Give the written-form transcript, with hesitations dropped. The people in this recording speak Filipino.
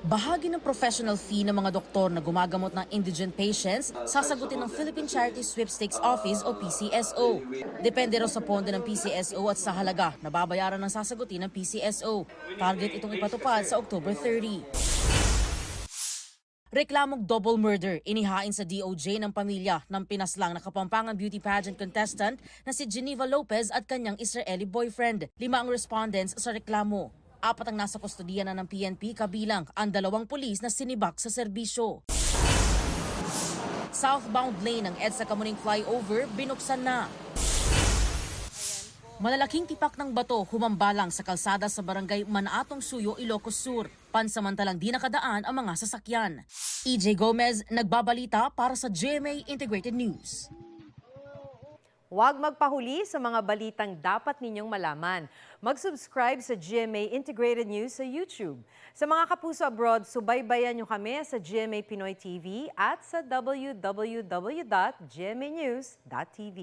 Bahagi ng professional fee ng mga doktor na gumagamot ng indigent patients, sasagutin ng Philippine Charity Sweepstakes Office o PCSO. Depende raw sa pondo ng PCSO at sa halaga na babayaran ng sasagutin ng PCSO. Target itong ipatupad sa October 30. Reklamong double murder inihain sa DOJ ng pamilya ng pinaslang na Kapampangan beauty pageant contestant na si Geneva Lopez at kanyang Israeli boyfriend. 5 ang respondents sa reklamo. 4 ang nasa kustodiya na ng PNP kabilang ang 2 pulis na sinibak sa serbisyo. Southbound lane ng EDSA Kamuning flyover binuksan na. Malalaking tipak ng bato humambalang sa kalsada sa barangay Manaatong Suyo, Ilocos Sur. Pansamantalang di nakadaan ang mga sasakyan. EJ Gomez, nagbabalita para sa GMA Integrated News. Huwag magpahuli sa mga balitang dapat ninyong malaman. Mag-subscribe sa GMA Integrated News sa YouTube. Sa mga kapuso abroad, subaybayan nyo kami sa GMA Pinoy TV at sa www.gmanews.tv.